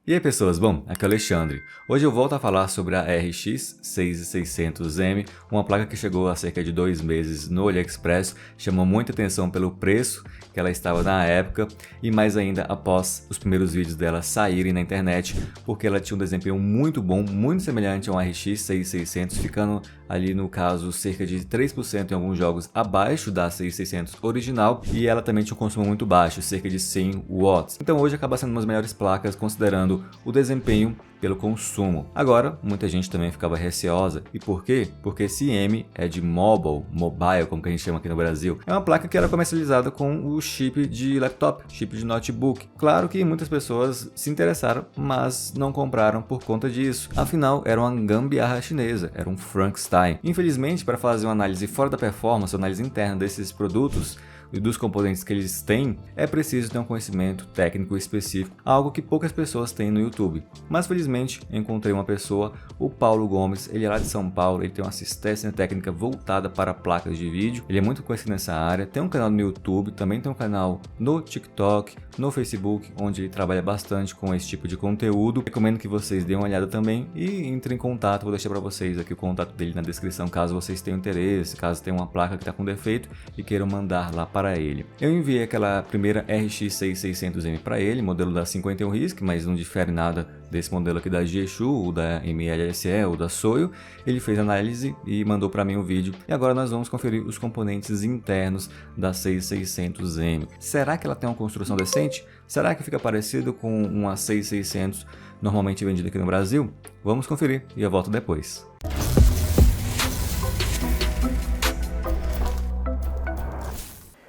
E aí pessoas, bom, aqui é o Alexandre. Hoje eu volto a falar sobre a RX 6600M, uma placa que chegou há cerca de 2 meses no AliExpress, chamou muita atenção pelo preço que ela estava na época e mais ainda após os primeiros vídeos dela saírem na internet, porque ela tinha um desempenho muito bom, muito semelhante a um RX 6600, ficando ali no caso cerca de 3% em alguns jogos abaixo da 6600 original, e ela também tinha um consumo muito baixo, cerca de 100 watts. Então hoje acaba sendo uma das melhores placas considerando o desempenho pelo consumo. Agora, muita gente também ficava receosa. E por quê? Porque esse M é de mobile, como que a gente chama aqui no Brasil. É uma placa que era comercializada com o chip de laptop, chip de notebook. Claro que muitas pessoas se interessaram, mas não compraram por conta disso. Afinal, era uma gambiarra chinesa, era um Frankenstein. Infelizmente, para fazer uma análise fora da performance, uma análise interna desses produtos, e dos componentes que eles têm, é preciso ter um conhecimento técnico específico, algo que poucas pessoas têm no YouTube. Mas felizmente encontrei uma pessoa, o Paulo Gomes, ele é lá de São Paulo, ele tem uma assistência técnica voltada para placas de vídeo, ele é muito conhecido nessa área, tem um canal no YouTube, também tem um canal no TikTok, no Facebook, onde ele trabalha bastante com esse tipo de conteúdo. Recomendo que vocês deem uma olhada também e entrem em contato, vou deixar para vocês aqui o contato dele na descrição, caso vocês tenham interesse, caso tenha uma placa que está com defeito e queiram mandar lá para ele. Eu enviei aquela primeira RX 6600M para ele, modelo da 51 RISC, mas não difere nada desse modelo aqui da G-Shu, ou da MLSE, ou da Soyo. Ele fez análise e mandou para mim o vídeo. E agora nós vamos conferir os componentes internos da 6600M. Será que ela tem uma construção decente? Será que fica parecido com uma 6600 normalmente vendida aqui no Brasil? Vamos conferir e eu volto depois.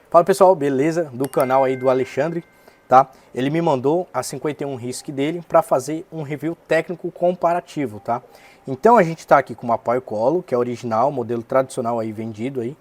Fala pessoal, beleza? Do canal aí do Alexandre, tá? Ele me mandou a 51 RISC dele para fazer um review técnico comparativo, tá? Então a gente tá aqui com uma Pai Colo, que é original, modelo tradicional aí vendido aí,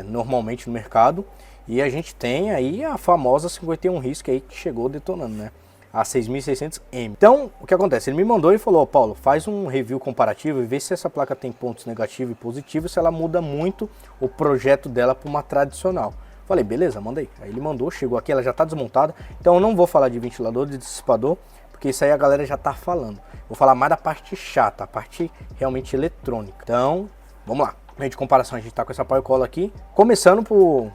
normalmente no mercado. E a gente tem aí a famosa 51 RISC aí que chegou detonando, né? A 6600M. Então, o que acontece? Ele me mandou e falou, Paulo, faz um review comparativo e vê se essa placa tem pontos negativos e positivos, se ela muda muito o projeto dela para uma tradicional. Falei, beleza, mandei. Aí ele mandou, chegou aqui, ela já está desmontada. Então eu não vou falar de ventilador, de dissipador, porque isso aí a galera já está falando. Vou falar mais da parte chata, a parte realmente eletrônica. Então, vamos lá. Meio de comparação, a gente está com essa Pai Colo aqui. Começando por,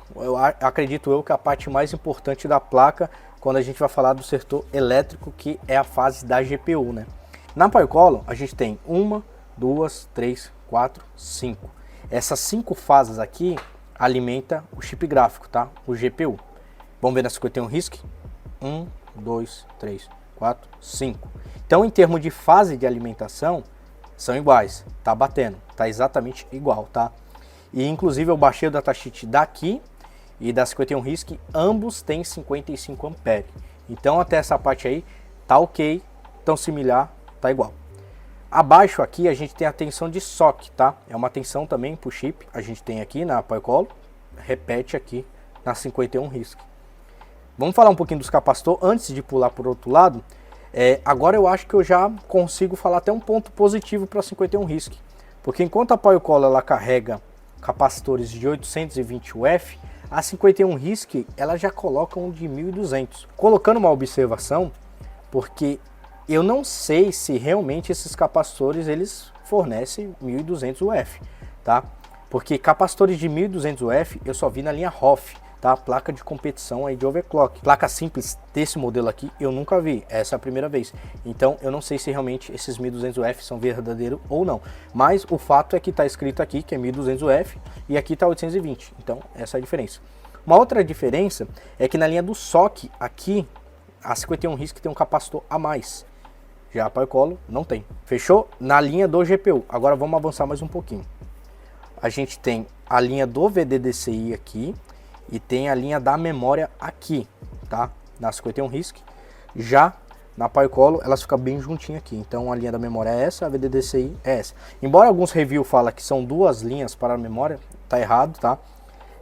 acredito eu, que a parte mais importante da placa, quando a gente vai falar do setor elétrico, que é a fase da GPU, né? Na Pai Colo, a gente tem 1, 2, 3, 4, 5. Essas 5 fases aqui alimenta o chip gráfico, tá? O GPU. Vamos ver na 51 RISC? 1, 2, 3, 4, 5. Então, em termos de fase de alimentação, são iguais. Tá batendo. Tá exatamente igual, tá? E, inclusive, eu baixei o datasheet daqui e da 51 RISC. Ambos têm 55 ampere. Então, até essa parte aí, tá ok. Tão similar, tá igual. Abaixo aqui a gente tem a tensão de SOC, tá? É uma tensão também pro chip. A gente tem aqui na Pai Colo, repete aqui na 51 RISC. Vamos falar um pouquinho dos capacitores antes de pular para o outro lado. Agora eu acho que eu já consigo falar até um ponto positivo para a 51 RISC. Porque enquanto a Pai Colo ela carrega capacitores de 820 UF, a 51 RISC ela já coloca um de 1200. Colocando uma observação, porque eu não sei se realmente esses capacitores eles fornecem 1200 UF, tá? Porque capacitores de 1200 UF eu só vi na linha ROF, tá? Placa de competição aí de overclock. Placa simples desse modelo aqui eu nunca vi, essa é a primeira vez. Então eu não sei se realmente esses 1200 UF são verdadeiros ou não. Mas o fato é que está escrito aqui que é 1200 UF e aqui está 820. Então essa é a diferença. Uma outra diferença é que na linha do SOC aqui a 51 RISC tem um capacitor a mais. Já a Pai Colo não tem. Fechou? Na linha do GPU. Agora vamos avançar mais um pouquinho. A gente tem a linha do VDDCI aqui e tem a linha da memória aqui, tá? Na 51 RISC. Já na Pai Colo elas ficam bem juntinho aqui. Então a linha da memória é essa, a VDDCI é essa. Embora alguns reviews falem que são duas linhas para a memória, tá errado, tá?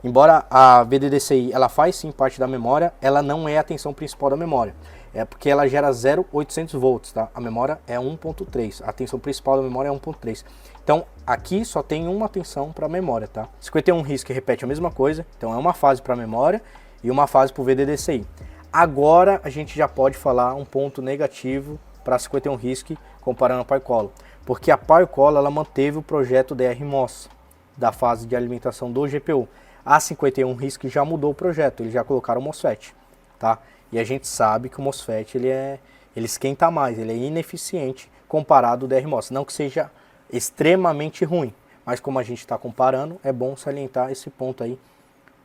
Embora a VDDCI ela faz sim parte da memória, ela não é a tensão principal da memória. É porque ela gera 0,800 volts, tá? A memória é 1.3, a tensão principal da memória é 1.3. Então, aqui só tem uma tensão para a memória, tá? 51 RISC repete a mesma coisa, então é uma fase para a memória e uma fase para o VDDCI. Agora a gente já pode falar um ponto negativo para a 51 RISC comparando a PowerColo, porque a PowerColo ela manteve o projeto DR-MOS da fase de alimentação do GPU. A 51 RISC já mudou o projeto, eles já colocaram o MOSFET, tá? E a gente sabe que o MOSFET ele esquenta mais, ele é ineficiente comparado ao DR-MOS, não que seja extremamente ruim, mas como a gente está comparando, é bom salientar esse ponto aí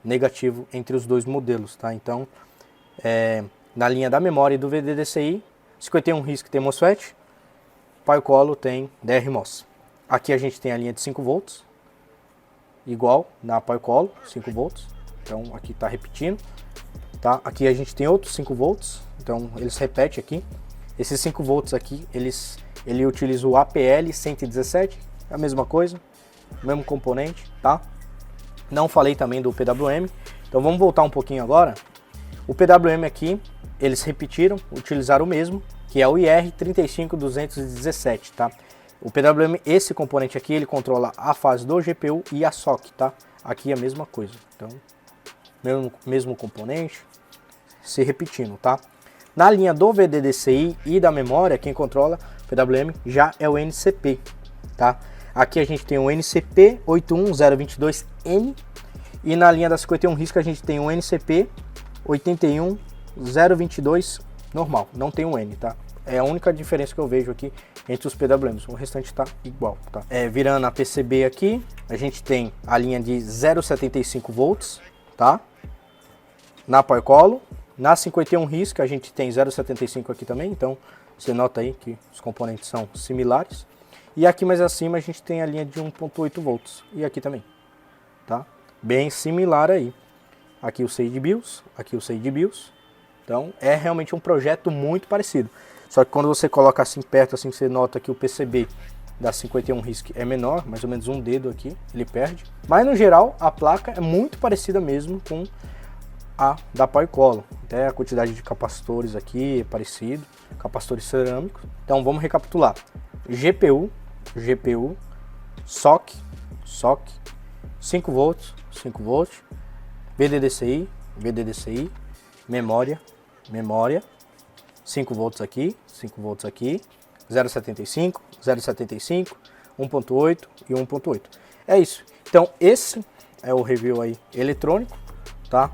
negativo entre os dois modelos, tá? Então, na linha da memória e do VDDCI, 51 RISC tem MOSFET, PowerColo tem DR-MOS. Aqui a gente tem a linha de 5 volts, igual na PowerColo, 5 volts, então aqui está repetindo, tá? Aqui a gente tem outros 5 volts, então eles repetem aqui. Esses 5 volts aqui, ele utiliza o APL 117, a mesma coisa, mesmo componente, tá? Não falei também do PWM, então vamos voltar um pouquinho agora. O PWM aqui, eles repetiram, utilizaram o mesmo, que é o IR35217, tá? O PWM, esse componente aqui, ele controla a fase do GPU e a SOC, tá? Aqui é a mesma coisa, então, mesmo componente, se repetindo, tá? Na linha do VDDCI e da memória, quem controla o PWM já é o NCP, tá? Aqui a gente tem o NCP 81022N e na linha da 51 RISC a gente tem o NCP 81022 normal, não tem o N, tá? É a única diferença que eu vejo aqui entre os PWMs, o restante está igual, tá? Virando a PCB aqui, a gente tem a linha de 0,75 volts, tá? Na PowerColo, na 51 RISC a gente tem 0,75 aqui também, então você nota aí que os componentes são similares. E aqui mais acima a gente tem a linha de 1,8 volts, e aqui também, tá? Bem similar aí. Aqui o Sage BIOS, aqui o Sage BIOS, então é realmente um projeto muito parecido. Só que quando você coloca assim perto, assim você nota que o PCB da 51 RISC é menor, mais ou menos um dedo aqui, ele perde. Mas no geral a placa é muito parecida mesmo com a da PowerColo. Até a quantidade de capacitores aqui é parecido, capacitores cerâmicos. Então vamos recapitular. GPU, SOC, 5 volts, VDDCI, memória, 5 volts aqui, 0,75, 1.8 e 1.8. É isso. Então esse é o review aí eletrônico, tá?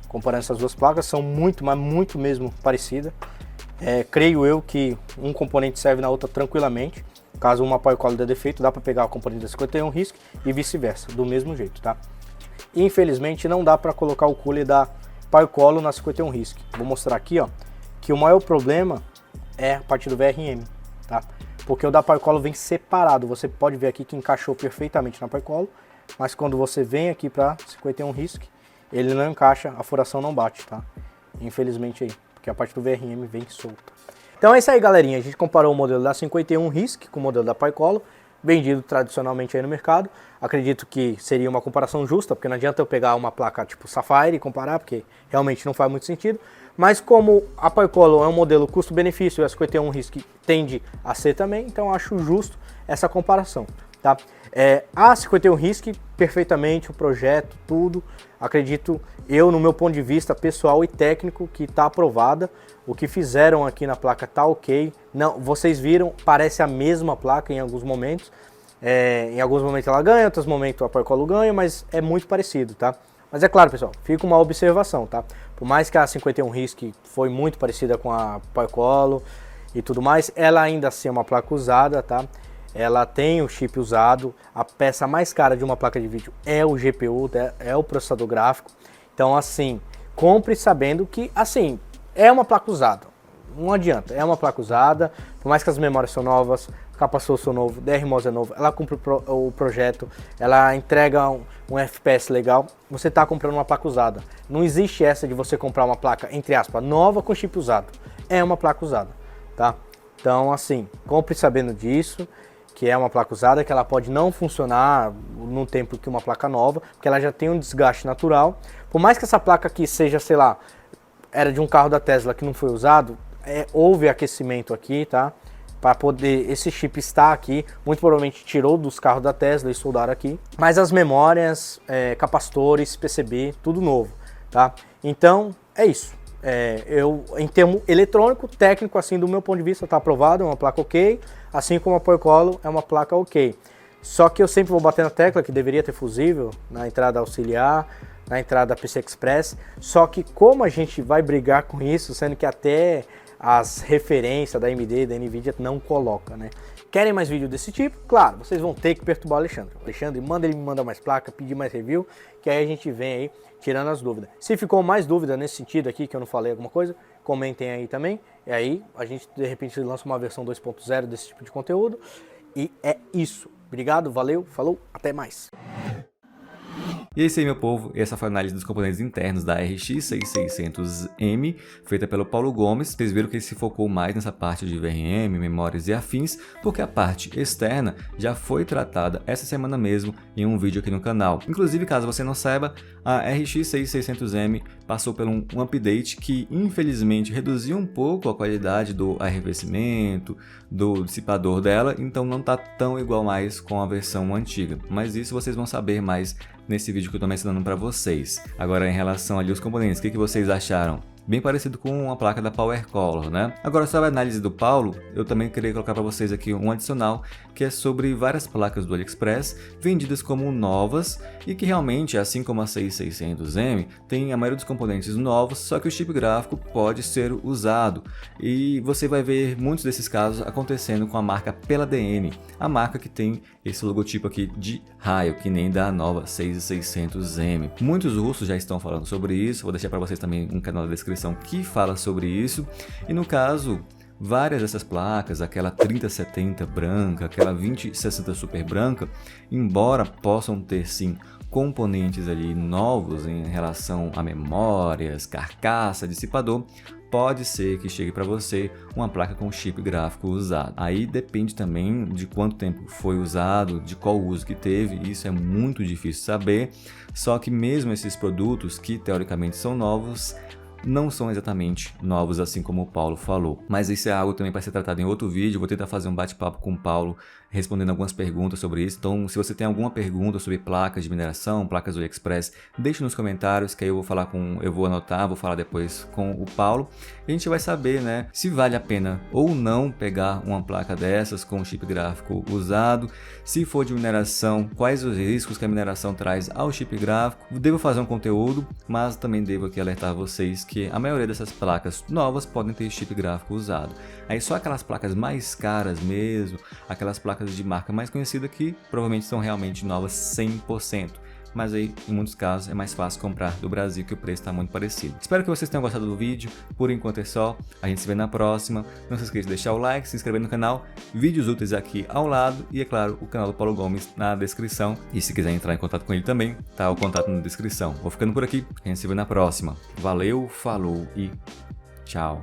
Comparando essas duas placas, são muito, mas muito mesmo parecidas. Creio eu que um componente serve na outra tranquilamente. Caso uma PowerColo dê defeito, dá para pegar o componente da 51 RISC e vice-versa, do mesmo jeito, tá? Infelizmente não dá para colocar o cooler da PowerColo na 51 RISC. Vou mostrar aqui, ó, que o maior problema é a parte do VRM, tá? Porque o da PowerColo vem separado. Você pode ver aqui que encaixou perfeitamente na PowerColo, mas quando você vem aqui para 51 RISC, ele não encaixa, a furação não bate, tá? Infelizmente aí, porque a parte do VRM vem solta. Então é isso aí, galerinha. A gente comparou o modelo da 51 RISC com o modelo da PowerColo, vendido tradicionalmente aí no mercado. Acredito que seria uma comparação justa, porque não adianta eu pegar uma placa tipo Sapphire e comparar, porque realmente não faz muito sentido. Mas como a PowerColo é um modelo custo-benefício e a 51 RISC tende a ser também, então acho justo essa comparação, tá? A 51 RISC, perfeitamente, o projeto, tudo, acredito eu, no meu ponto de vista pessoal e técnico, que está aprovada. O que fizeram aqui na placa tá ok. Não, vocês viram, parece a mesma placa em alguns momentos. Em alguns momentos ela ganha, em outros momentos a PowerColo ganha, mas é muito parecido, tá? Mas é claro, pessoal, fica uma observação, tá? Por mais que a 51 RISC foi muito parecida com a PowerColo e tudo mais, ela ainda assim é uma placa usada, tá? Ela tem o chip usado, a peça mais cara de uma placa de vídeo é o GPU, é o processador gráfico. Então, assim, compre sabendo que, assim, é uma placa usada. Não adianta, é uma placa usada, por mais que as memórias são novas, o capacitor são novo, DR-MOS é novo, ela cumpre o projeto, ela entrega um FPS legal, você está comprando uma placa usada. Não existe essa de você comprar uma placa, entre aspas, nova com chip usado. É uma placa usada, tá? Então, assim, compre sabendo disso, que é uma placa usada, que ela pode não funcionar no tempo que uma placa nova, porque ela já tem um desgaste natural. Por mais que essa placa aqui seja, sei lá, era de um carro da Tesla que não foi usado, houve aquecimento aqui, tá? Para poder esse chip estar aqui, muito provavelmente tirou dos carros da Tesla e soldaram aqui. Mas as memórias, capacitores, PCB, tudo novo, tá? Então, é isso. em termo eletrônico, técnico, assim, do meu ponto de vista, está aprovado, é uma placa ok, assim como a Powercolor é uma placa ok. Só que eu sempre vou bater na tecla que deveria ter fusível na entrada auxiliar, na entrada PCI Express, só que como a gente vai brigar com isso, sendo que até as referências da AMD, da Nvidia não coloca, né? Querem mais vídeo desse tipo? Claro, vocês vão ter que perturbar o Alexandre. Alexandre, manda ele me mandar mais placa, pedir mais review, que aí a gente vem aí tirando as dúvidas. Se ficou mais dúvida nesse sentido aqui, que eu não falei alguma coisa, comentem aí também. E aí a gente de repente lança uma versão 2.0 desse tipo de conteúdo. E é isso. Obrigado, valeu, falou, até mais. E é isso aí, meu povo, essa foi a análise dos componentes internos da RX 6600M, feita pelo Paulo Gomes. Vocês viram que ele se focou mais nessa parte de VRM, memórias e afins, porque a parte externa já foi tratada essa semana mesmo em um vídeo aqui no canal. Inclusive, caso você não saiba, a RX 6600M passou por um update que infelizmente reduziu um pouco a qualidade do arrefecimento, do dissipador dela, então não está tão igual mais com a versão antiga. Mas isso vocês vão saber mais nesse vídeo que eu estou mencionando para vocês. Agora, em relação ali aos componentes, o que vocês acharam? Bem parecido com a placa da Powercolor, né? Agora, sobre a análise do Paulo, eu também queria colocar para vocês aqui um adicional, que é sobre várias placas do AliExpress vendidas como novas e que realmente, assim como a 6600M, tem a maioria dos componentes novos, só que o chip gráfico pode ser usado. E você vai ver muitos desses casos acontecendo com a marca Palladium, a marca que tem esse logotipo aqui de raio, que nem da nova 6600M. Muitos russos já estão falando sobre isso, vou deixar para vocês também um canal na descrição que fala sobre isso. E no caso, várias dessas placas, aquela 3070 branca, aquela 2060 super branca, embora possam ter sim componentes ali novos em relação a memórias, carcaça, dissipador, pode ser que chegue para você uma placa com chip gráfico usado. Aí depende também de quanto tempo foi usado, de qual uso que teve, isso é muito difícil saber, só que mesmo esses produtos que teoricamente são novos, não são exatamente novos, assim como o Paulo falou. Mas isso é algo também para ser tratado em outro vídeo. Vou tentar fazer um bate-papo com o Paulo, respondendo algumas perguntas sobre isso. Então, se você tem alguma pergunta sobre placas de mineração, placas do AliExpress, deixe nos comentários, que aí eu vou anotar, vou falar depois com o Paulo. E a gente vai saber, né, se vale a pena ou não pegar uma placa dessas com chip gráfico usado. Se for de mineração, quais os riscos que a mineração traz ao chip gráfico. Devo fazer um conteúdo, mas também devo aqui alertar vocês que a maioria dessas placas novas podem ter chip gráfico usado. Aí só aquelas placas mais caras mesmo, aquelas placas de marca mais conhecida que provavelmente são realmente novas 100%. Mas aí, em muitos casos, é mais fácil comprar do Brasil, que o preço está muito parecido. Espero que vocês tenham gostado do vídeo. Por enquanto é só. A gente se vê na próxima. Não se esqueça de deixar o like, se inscrever no canal. Vídeos úteis aqui ao lado. E, é claro, o canal do Paulo Gomes na descrição. E se quiser entrar em contato com ele também, tá o contato na descrição. Vou ficando por aqui. A gente se vê na próxima. Valeu, falou e tchau.